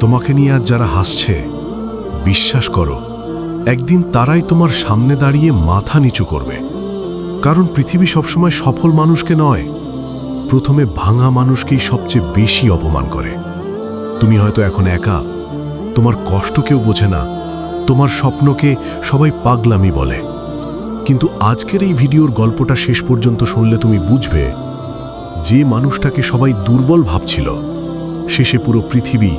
তোমাকে নিয়ে আজ যারা হাসছে, বিশ্বাস করো একদিন তারাই তোমার সামনে দাঁড়িয়ে মাথা নিচু করবে। কারণ পৃথিবী সবসময় সফল মানুষকে নয়, প্রথমে ভাঙা মানুষকেই সবচেয়ে বেশি অপমান করে। তুমি হয়তো এখন একা, তোমার কষ্ট কেউ বোঝে না, তোমার স্বপ্নকে সবাই পাগলামি বলে। কিন্তু আজকের এই ভিডিওর গল্পটা শেষ পর্যন্ত শুনলে তুমি বুঝবে, যে মানুষটাকে সবাই দুর্বল ভাবছিল, শেষে পুরো পৃথিবী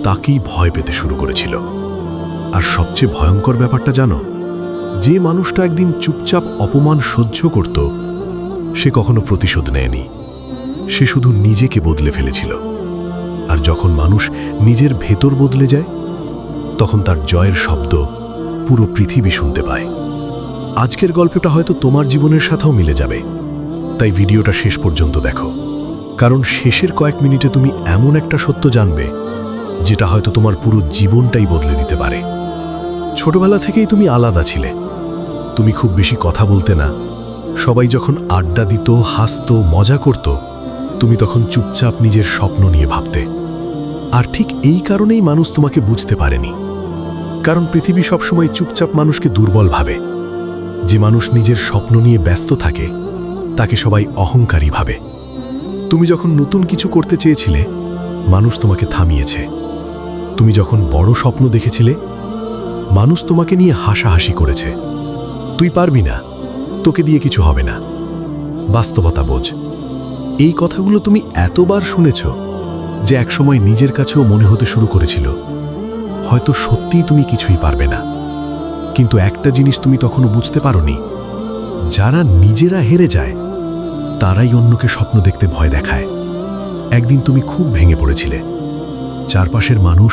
তাকেই ভয় পেতে শুরু করেছিল। আর সবচেয়ে ভয়ঙ্কর ব্যাপারটা জানো, যে মানুষটা একদিন চুপচাপ অপমান সহ্য করত, সে কখনো প্রতিশোধ নেয়নি, সে শুধু নিজেকে বদলে ফেলেছিল। আর যখন মানুষ নিজের ভেতর বদলে যায়, তখন তার জয়ের শব্দ পুরো পৃথিবী শুনতে পায়। আজকের গল্পটা হয়তো তোমার জীবনের সাথেও মিলে যাবে, তাই ভিডিওটা শেষ পর্যন্ত দেখো। কারণ শেষের কয়েক মিনিটে তুমি এমন একটা সত্য জানবে, যেটা হয়তো তোমার পুরো জীবনটাই বদলে দিতে পারে। ছোটবেলা থেকেই তুমি আলাদা ছিলে, তুমি খুব বেশি কথা বলতে না। সবাই যখন আড্ডা দিত, হাসত, মজা করত, তুমি তখন চুপচাপ নিজের স্বপ্ন নিয়ে ভাবতে। আর ঠিক এই কারণেই মানুষ তোমাকে বুঝতে পারেনি। কারণ পৃথিবী সবসময় চুপচাপ মানুষকে দুর্বল ভাবে। যে মানুষ নিজের স্বপ্ন নিয়ে ব্যস্ত থাকে, তাকে সবাই অহংকারী ভাবে। তুমি যখন নতুন কিছু করতে চেয়েছিলে, মানুষ তোমাকে থামিয়েছে। তুমি যখন বড় স্বপ্ন দেখেছিলে, মানুষ তোমাকে নিয়ে হাসাহাসি করেছে। তুই পারবি না, তোকে দিয়ে কিছু হবে না, বাস্তবতা বোঝ। এই কথাগুলো তুমি এতবার শুনেছ যে একসময় নিজের কাছেও মনে হতে শুরু করেছিল, হয়তো সত্যিই তুমি কিছুই পারবে না। কিন্তু একটা জিনিস তুমি তখনও বুঝতে পারোনি, যারা নিজেরা হেরে যায়, তারাই অন্যকে স্বপ্ন দেখতে ভয় দেখায়। একদিন তুমি খুব ভেঙে পড়েছিলে। চারপাশের মানুষ,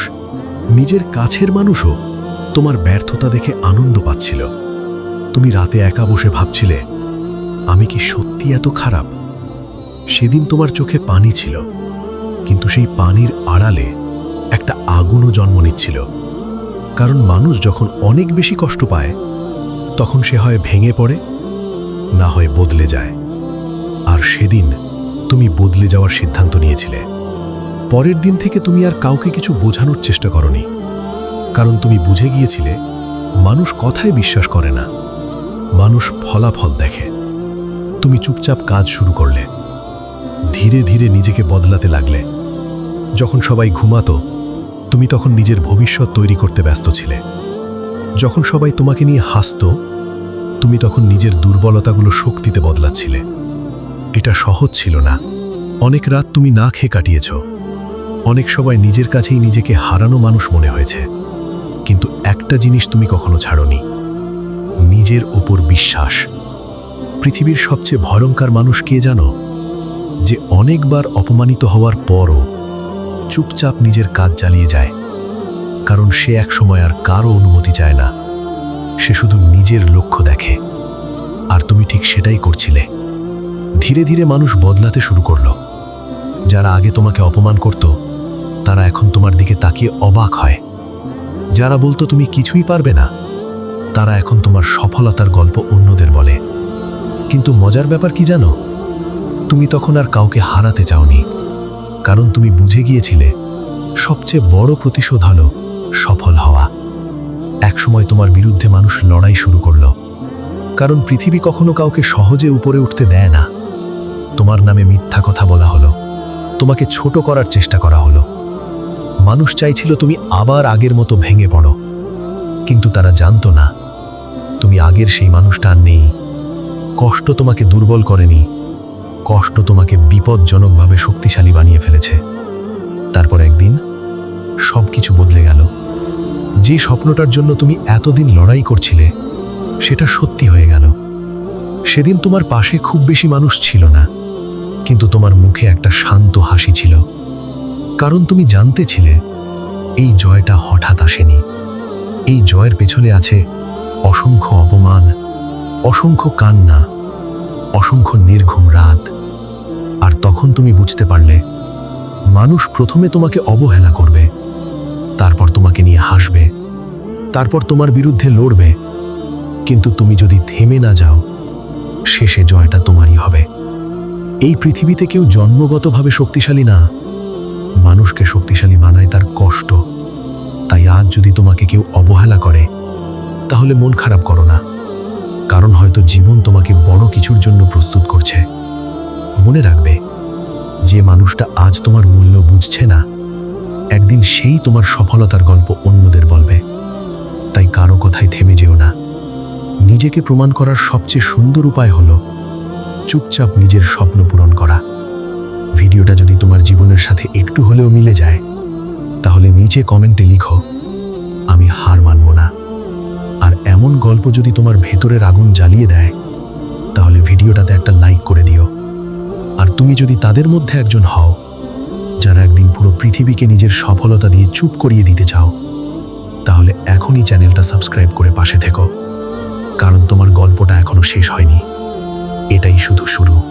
নিজের কাছের মানুষও তোমার ব্যর্থতা দেখে আনন্দ পাচ্ছিল। তুমি রাতে একা বসে ভাবছিলে, আমি কি সত্যি এত খারাপ? সেদিন তোমার চোখে পানি ছিল, কিন্তু সেই পানির আড়ালে একটা আগুনও জন্ম নিচ্ছিল। কারণ মানুষ যখন অনেক বেশি কষ্ট পায়, তখন সে হয় ভেঙে পড়ে, না হয় বদলে যায়। আর সেদিন তুমি বদলে যাওয়ার সিদ্ধান্ত নিয়েছিলে। পরের দিন থেকে তুমি আর কাউকে কিছু বোঝানোর চেষ্টা করনি, কারণ তুমি বুঝে গিয়েছিলে মানুষ কথায় বিশ্বাস করে না, মানুষ ফলাফল দেখে। তুমি চুপচাপ কাজ শুরু করলে, ধীরে ধীরে নিজেকে বদলাতে লাগলে। যখন সবাই ঘুমাতো, তুমি তখন নিজের ভবিষ্যৎ তৈরি করতে ব্যস্ত ছিলে। যখন সবাই তোমাকে নিয়ে হাসত, তুমি তখন নিজের দুর্বলতাগুলো শক্তিতে বদলাচ্ছিলে। এটা সহজ ছিল না। অনেক রাত তুমি না খেয়ে কাটিয়েছ। অনেক সবাই নিজের কাছেই নিজেকে হারানো মানুষ মনে হয়েছে। কিন্তু একটা জিনিস তুমি কখনো ছাড়োনি, নিজের ওপর বিশ্বাস। পৃথিবীর সবচেয়ে ভয়ঙ্কর মানুষ কে জানো? যে অনেকবার অপমানিত হওয়ার পরও চুপচাপ নিজের কাজ চালিয়ে যায়। কারণ সে একসময় আর কারো অনুমতি চায় না, সে শুধু নিজের লক্ষ্য দেখে। আর তুমি ঠিক সেটাই করছিলে। ধীরে ধীরে মানুষ বদলাতে শুরু করলো। যারা আগে তোমাকে অপমান করত, তারা এখন তোমার দিকে তাকিয়ে অবাক হয়। যারা বলতো তুমি কিছুই পারবে না, তারা এখন তোমার সফলতার গল্প অন্যদের বলে। কিন্তু মজার ব্যাপার কি জানো? তুমি তখন আর কাউকে হারাতে চাওনি, কারণ তুমি বুঝে গিয়েছিলে সবচেয়ে বড় প্রতিশোধ হলো সফল হওয়া। একসময় তোমার বিরুদ্ধে মানুষ লড়াই শুরু করলো, কারণ পৃথিবী কখনো কাউকে সহজে উপরে উঠতে দেয় না। তোমার নামে মিথ্যা কথা বলা হলো, তোমাকে ছোট করার চেষ্টা করা হলো। মানুষ চাইছিল তুমি আবার আগের মতো ভেঙে পড়ো, কিন্তু তারা জানতো না তুমি আগের সেই মানুষটা আর নেই। কষ্ট তোমাকে দুর্বল করেনি, কষ্ট তোমাকে বিপজ্জনকভাবে শক্তিশালী বানিয়ে ফেলেছে। তারপর একদিন সবকিছু বদলে গেল। যে স্বপ্নটার জন্য তুমি এতদিন লড়াই করছিলে, সেটা সত্যি হয়ে গেল। সেদিন তোমার পাশে খুব বেশি মানুষ ছিল না, কিন্তু তোমার মুখে একটা শান্ত হাসি ছিল। কারণ তুমি জানতে ছিলে এই জয়টা হঠাৎ আসেনি। এই জয়ের পেছনে আছে অসংখ্য অপমান, অসংখ্য কান্না, অসংখ্য নির্ঘুম রাত। আর তখন তুমি বুঝতে পারলে, মানুষ প্রথমে তোমাকে অবহেলা করবে, তারপর তোমাকে নিয়ে হাসবে, তারপর তোমার বিরুদ্ধে লড়বে। কিন্তু তুমি যদি থেমে না যাও, শেষে জয়টা তোমারই হবে। এই পৃথিবীতে কেউ জন্মগতভাবে শক্তিশালী না, মানুষকে শক্তিশালী বানায় তার কষ্ট, আজ যদি তোমাকে কেউ অবহেলা করে, তাহলে মন খারাপ করো না, কারণ হয়তো জীবন তোমাকে বড় কিছুর জন্য প্রস্তুত করছে। মনে রাখবে, যে মানুষটা আজ তোমার মূল্য বুঝছে না, একদিন সেই তোমার সফলতার গল্প অন্যদের বলবে। তাই কারো কথায় থেমে যেও না। নিজেকে প্রমাণ করার সবচেয়ে সুন্দর উপায় হলো চুপচাপ নিজের স্বপ্ন পূরণ করা। ভিডিওটা যদি তোমার জীবনের সাথে একটু হলেও মিলে যায়, তাহলে নিচে কমেন্টে লিখো, আমি হার মানব না। আর এমন গল্প যদি তোমার ভেতরের আগুন জ্বালিয়ে দেয়, তাহলে ভিডিওটাতে একটা লাইক করে দিও। আর তুমি যদি তাদের মধ্যে একজন হও যারা একদিন পুরো পৃথিবীকে নিজের সফলতা দিয়ে চুপ করিয়ে দিতে চাও, তাহলে এখনই চ্যানেলটা সাবস্ক্রাইব করে পাশে থেকো, কারণ তোমার গল্পটা এখনো শেষ হয়নি, এটাই শুধু শুরু।